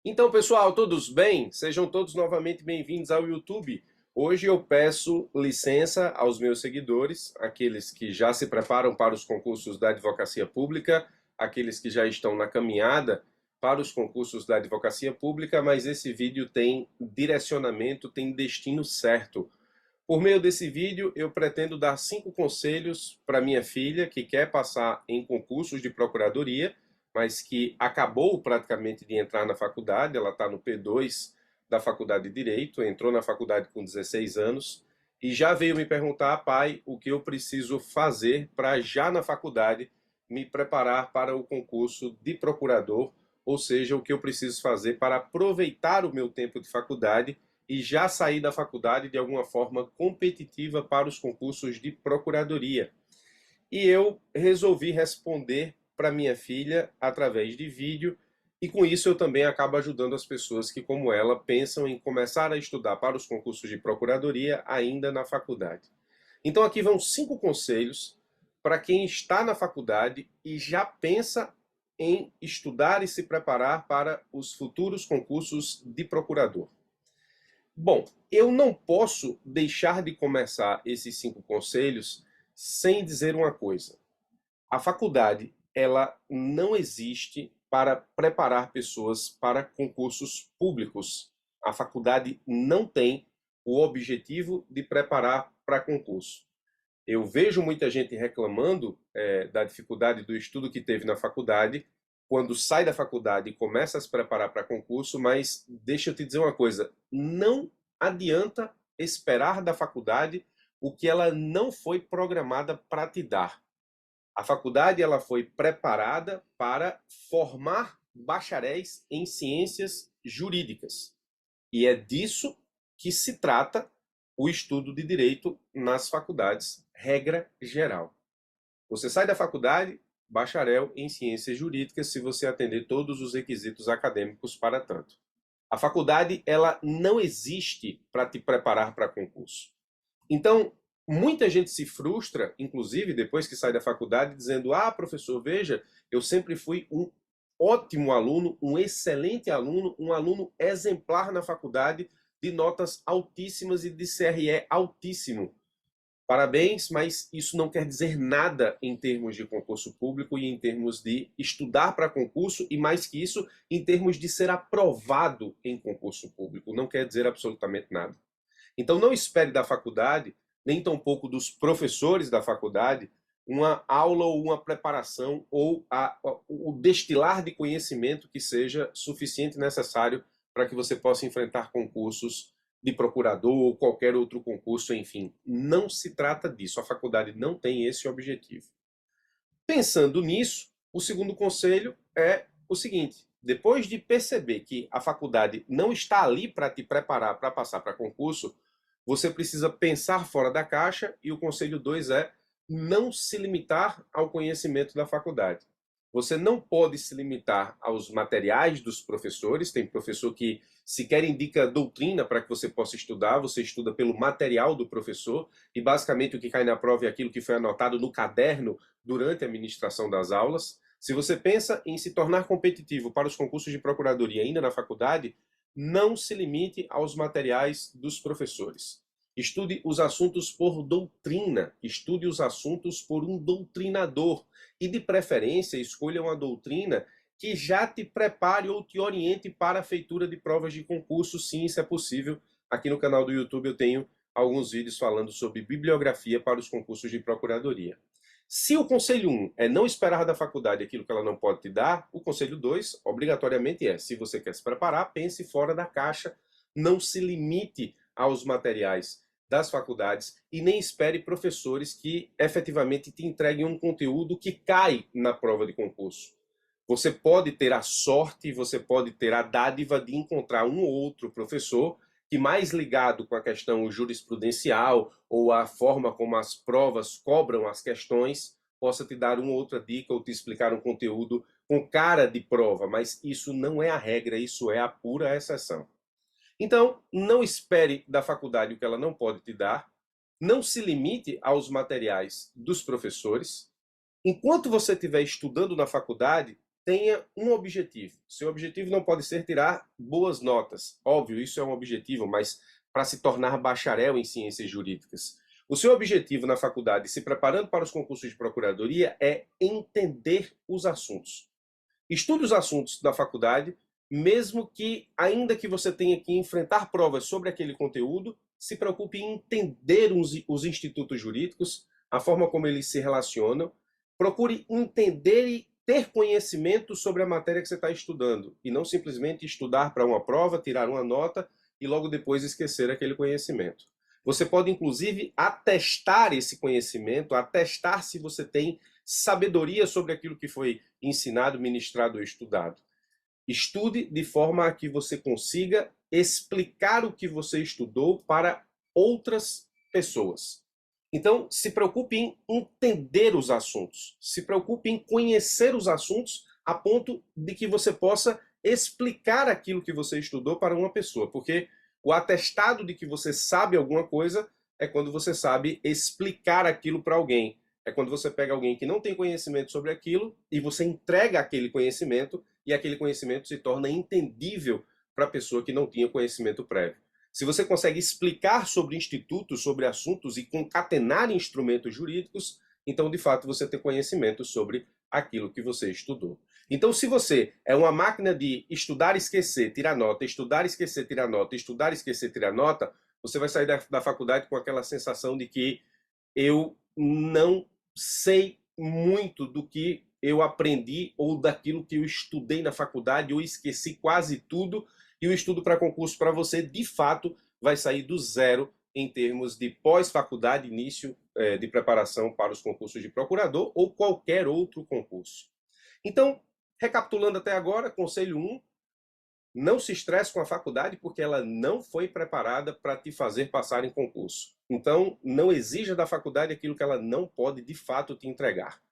Então, pessoal, todos bem? Sejam todos novamente bem-vindos ao YouTube. Hoje eu peço licença aos meus seguidores, aqueles que já se preparam para os concursos da advocacia pública, aqueles que já estão na caminhada para os concursos da advocacia pública, mas esse vídeo tem direcionamento, tem destino certo. Por meio desse vídeo, eu pretendo dar 5 conselhos para minha filha que quer passar em concursos de procuradoria, mas que acabou praticamente de entrar na faculdade. Ela está no P2 da Faculdade de Direito, entrou na faculdade com 16 anos e já veio me perguntar, pai, o que eu preciso fazer para já na faculdade me preparar para o concurso de procurador, ou seja, o que eu preciso fazer para aproveitar o meu tempo de faculdade e já sair da faculdade de alguma forma competitiva para os concursos de procuradoria. E eu resolvi responder para minha filha através de vídeo, e com isso eu também acabo ajudando as pessoas que, como ela, pensam em começar a estudar para os concursos de procuradoria ainda na faculdade. Então aqui vão 5 conselhos para quem está na faculdade e já pensa em estudar e se preparar para os futuros concursos de procurador. Bom, eu não posso deixar de começar esses 5 conselhos sem dizer uma coisa. A faculdade, ela não existe para preparar pessoas para concursos públicos. A faculdade não tem o objetivo de preparar para concurso. Eu vejo muita gente reclamando da dificuldade do estudo que teve na faculdade, quando sai da faculdade e começa a se preparar para concurso, mas deixa eu te dizer uma coisa, não adianta esperar da faculdade o que ela não foi programada para te dar. A faculdade ela foi preparada para formar bacharéis em ciências jurídicas. E é disso que se trata o estudo de direito nas faculdades, regra geral. Você sai da faculdade, bacharel em ciências jurídicas, se você atender todos os requisitos acadêmicos para tanto. A faculdade ela não existe para te preparar para concurso. Então, muita gente se frustra, inclusive depois que sai da faculdade, dizendo: ah, professor, veja, eu sempre fui um ótimo aluno, um excelente aluno, um aluno exemplar na faculdade, de notas altíssimas e de CRE altíssimo. Parabéns, mas isso não quer dizer nada em termos de concurso público e em termos de estudar para concurso e, mais que isso, em termos de ser aprovado em concurso público. Não quer dizer absolutamente nada. Então não espere da faculdade, nem tampouco dos professores da faculdade, uma aula ou uma preparação ou o destilar de conhecimento que seja suficiente e necessário para que você possa enfrentar concursos de procurador ou qualquer outro concurso, enfim. Não se trata disso, a faculdade não tem esse objetivo. Pensando nisso, o segundo conselho é o seguinte: depois de perceber que a faculdade não está ali para te preparar para passar para concurso, você precisa pensar fora da caixa, e o conselho 2 é não se limitar ao conhecimento da faculdade. Você não pode se limitar aos materiais dos professores. Tem professor que sequer indica doutrina para que você possa estudar, você estuda pelo material do professor, e basicamente o que cai na prova é aquilo que foi anotado no caderno durante a ministração das aulas. Se você pensa em se tornar competitivo para os concursos de procuradoria ainda na faculdade, não se limite aos materiais dos professores. Estude os assuntos por doutrina, estude os assuntos por um doutrinador e, de preferência, escolha uma doutrina que já te prepare ou te oriente para a feitura de provas de concurso. Sim, isso é possível. Aqui no canal do YouTube eu tenho alguns vídeos falando sobre bibliografia para os concursos de procuradoria. Se o conselho 1 é não esperar da faculdade aquilo que ela não pode te dar, o conselho 2, obrigatoriamente, é: se você quer se preparar, pense fora da caixa, não se limite aos materiais das faculdades e nem espere professores que efetivamente te entreguem um conteúdo que cai na prova de concurso. Você pode ter a sorte, você pode ter a dádiva de encontrar um ou outro professor que, mais ligado com a questão jurisprudencial ou a forma como as provas cobram as questões, possa te dar uma outra dica ou te explicar um conteúdo com cara de prova, mas isso não é a regra, isso é a pura exceção. Então, não espere da faculdade o que ela não pode te dar, não se limite aos materiais dos professores. Enquanto você estiver estudando na faculdade, tenha um objetivo. Seu objetivo não pode ser tirar boas notas. Óbvio, isso é um objetivo, mas para se tornar bacharel em ciências jurídicas. O seu objetivo na faculdade, se preparando para os concursos de procuradoria, é entender os assuntos. Estude os assuntos da faculdade, mesmo que, ainda que você tenha que enfrentar provas sobre aquele conteúdo, se preocupe em entender os institutos jurídicos, a forma como eles se relacionam. Procure entender e ter conhecimento sobre a matéria que você está estudando, e não simplesmente estudar para uma prova, tirar uma nota e logo depois esquecer aquele conhecimento. Você pode, inclusive, atestar esse conhecimento, atestar se você tem sabedoria sobre aquilo que foi ensinado, ministrado ou estudado. Estude de forma a que você consiga explicar o que você estudou para outras pessoas. Então, se preocupe em entender os assuntos, se preocupe em conhecer os assuntos a ponto de que você possa explicar aquilo que você estudou para uma pessoa, porque o atestado de que você sabe alguma coisa é quando você sabe explicar aquilo para alguém. É quando você pega alguém que não tem conhecimento sobre aquilo e você entrega aquele conhecimento e aquele conhecimento se torna entendível para a pessoa que não tinha conhecimento prévio. Se você consegue explicar sobre institutos, sobre assuntos e concatenar instrumentos jurídicos, então, de fato, você tem conhecimento sobre aquilo que você estudou. Então, se você é uma máquina de estudar, esquecer, tirar nota, estudar, esquecer, tirar nota, estudar, esquecer, tirar nota, você vai sair da faculdade com aquela sensação de que eu não sei muito do que eu aprendi ou daquilo que eu estudei na faculdade, eu esqueci quase tudo, e o estudo para concurso para você, de fato, vai sair do zero em termos de pós-faculdade, início de preparação para os concursos de procurador ou qualquer outro concurso. Então, recapitulando até agora, conselho 1, não se estresse com a faculdade porque ela não foi preparada para te fazer passar em concurso. Então, não exija da faculdade aquilo que ela não pode de fato te entregar.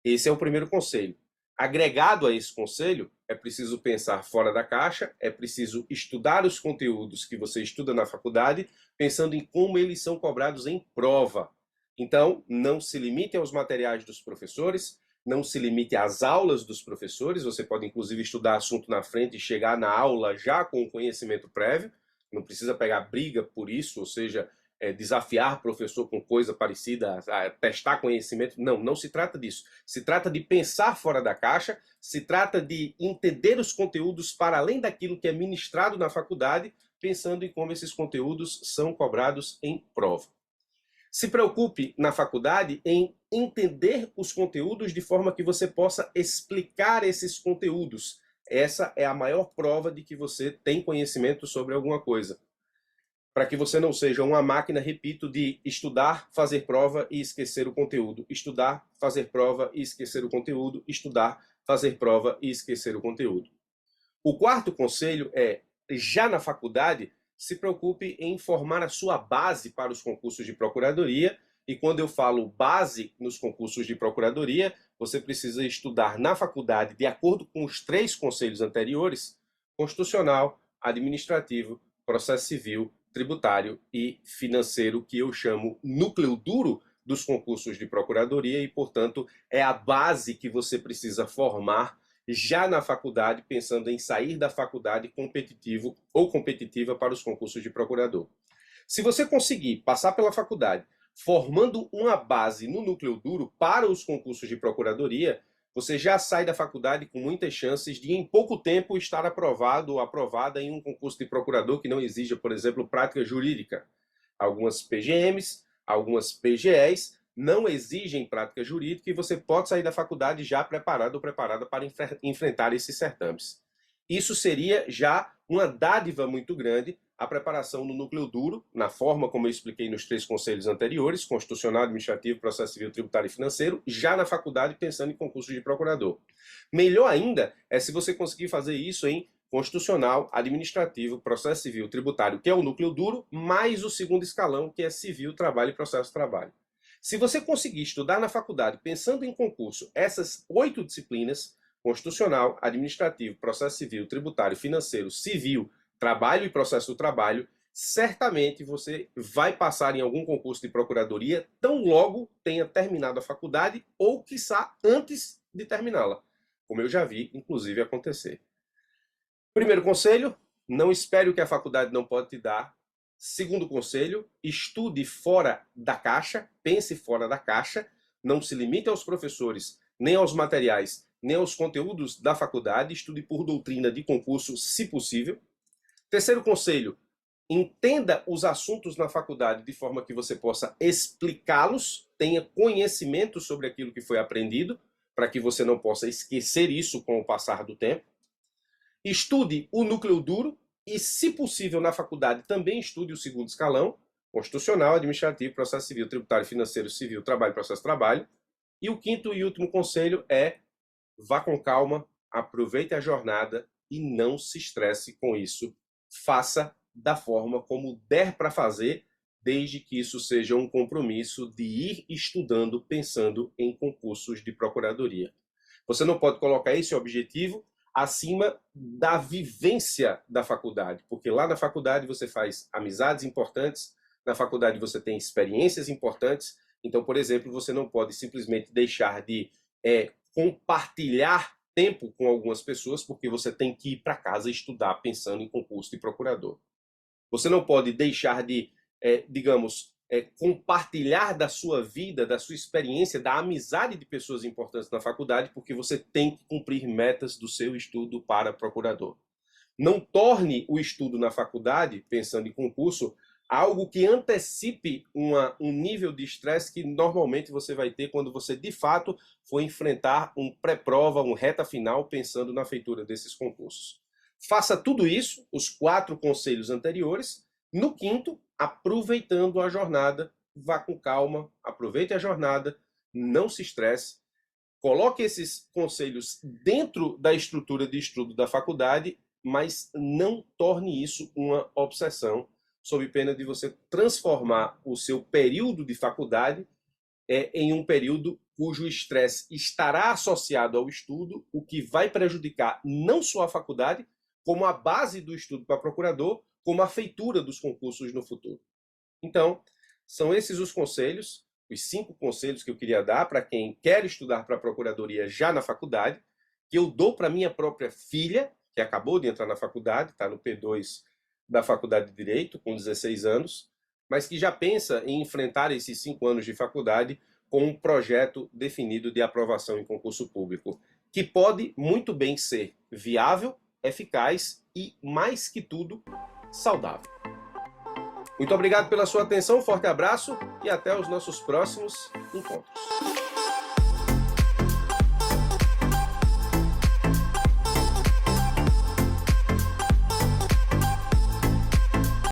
Esse é o primeiro conselho. Agregado a esse conselho, é preciso pensar fora da caixa, é preciso estudar os conteúdos que você estuda na faculdade, pensando em como eles são cobrados em prova. Então, não se limite aos materiais dos professores, não se limite às aulas dos professores, você pode inclusive estudar assunto na frente e chegar na aula já com o conhecimento prévio, não precisa pegar briga por isso, ou seja, desafiar o professor com coisa parecida, a testar conhecimento. Não, não se trata disso. Se trata de pensar fora da caixa, se trata de entender os conteúdos para além daquilo que é ministrado na faculdade, pensando em como esses conteúdos são cobrados em prova. Se preocupe na faculdade em entender os conteúdos de forma que você possa explicar esses conteúdos. Essa é a maior prova de que você tem conhecimento sobre alguma coisa. Para que você não seja uma máquina, repito, de estudar, fazer prova e esquecer o conteúdo. Estudar, fazer prova e esquecer o conteúdo. Estudar, fazer prova e esquecer o conteúdo. O quarto conselho é, já na faculdade, se preocupe em formar a sua base para os concursos de procuradoria. E quando eu falo base nos concursos de procuradoria, você precisa estudar na faculdade, de acordo com os 3 conselhos anteriores: constitucional, administrativo, processo civil, tributário e financeiro, que eu chamo núcleo duro dos concursos de procuradoria, e, portanto, é a base que você precisa formar já na faculdade, pensando em sair da faculdade competitivo ou competitiva para os concursos de procurador. Se você conseguir passar pela faculdade formando uma base no núcleo duro para os concursos de procuradoria, você já sai da faculdade com muitas chances de, em pouco tempo, estar aprovado ou aprovada em um concurso de procurador que não exija, por exemplo, prática jurídica. Algumas PGMs, algumas PGEs não exigem prática jurídica e você pode sair da faculdade já preparado ou preparada para enfrentar esses certames. Isso seria já uma dádiva muito grande, a preparação no núcleo duro, na forma como eu expliquei nos 3 conselhos anteriores: constitucional, administrativo, processo civil, tributário e financeiro, já na faculdade pensando em concurso de procurador. Melhor ainda é se você conseguir fazer isso em constitucional, administrativo, processo civil, tributário, que é o núcleo duro, mais o segundo escalão, que é civil, trabalho e processo trabalho. Se você conseguir estudar na faculdade pensando em concurso essas 8 disciplinas, constitucional, administrativo, processo civil, tributário, financeiro, civil, trabalho e processo do trabalho, certamente você vai passar em algum concurso de procuradoria tão logo tenha terminado a faculdade ou, quiçá, antes de terminá-la. como eu já vi, inclusive, acontecer. Primeiro conselho, não espere o que a faculdade não pode te dar. Segundo conselho, estude fora da caixa, pense fora da caixa, não se limite aos professores, nem aos materiais, nem aos conteúdos da faculdade, estude por doutrina de concurso, se possível. Terceiro conselho, entenda os assuntos na faculdade de forma que você possa explicá-los, tenha conhecimento sobre aquilo que foi aprendido, para que você não possa esquecer isso com o passar do tempo. Estude o núcleo duro e, se possível, na faculdade também estude o segundo escalão, constitucional, administrativo, processo civil, tributário, financeiro, civil, trabalho, processo trabalho. E o quinto e último conselho é: vá com calma, aproveite a jornada e não se estresse com isso. Faça da forma como der para fazer, desde que isso seja um compromisso de ir estudando, pensando em concursos de procuradoria. Você não pode colocar esse objetivo acima da vivência da faculdade, porque lá na faculdade você faz amizades importantes, na faculdade você tem experiências importantes. Então, por exemplo, você não pode simplesmente deixar de compartilhar tempo com algumas pessoas, porque você tem que ir para casa estudar pensando em concurso de procurador. Você não pode deixar de, compartilhar da sua vida, da sua experiência, da amizade de pessoas importantes na faculdade, porque você tem que cumprir metas do seu estudo para procurador. Não torne o estudo na faculdade, pensando em concurso, algo que antecipe um nível de estresse que normalmente você vai ter quando você, de fato, for enfrentar um pré-prova, um reta final, pensando na feitura desses concursos. Faça tudo isso, os 4 conselhos anteriores. No quinto, aproveitando a jornada, vá com calma, aproveite a jornada, não se estresse, coloque esses conselhos dentro da estrutura de estudo da faculdade, mas não torne isso uma obsessão, sob pena de você transformar o seu período de faculdade em um período cujo estresse estará associado ao estudo, o que vai prejudicar não só a faculdade, como a base do estudo para procurador, como a feitura dos concursos no futuro. Então, são esses os conselhos, os 5 conselhos que eu queria dar para quem quer estudar para a procuradoria já na faculdade, que eu dou para minha própria filha, que acabou de entrar na faculdade, está no P2 da Faculdade de Direito, com 16 anos, mas que já pensa em enfrentar esses 5 anos de faculdade com um projeto definido de aprovação em concurso público, que pode muito bem ser viável, eficaz e, mais que tudo, saudável. Muito obrigado pela sua atenção, um forte abraço e até os nossos próximos encontros.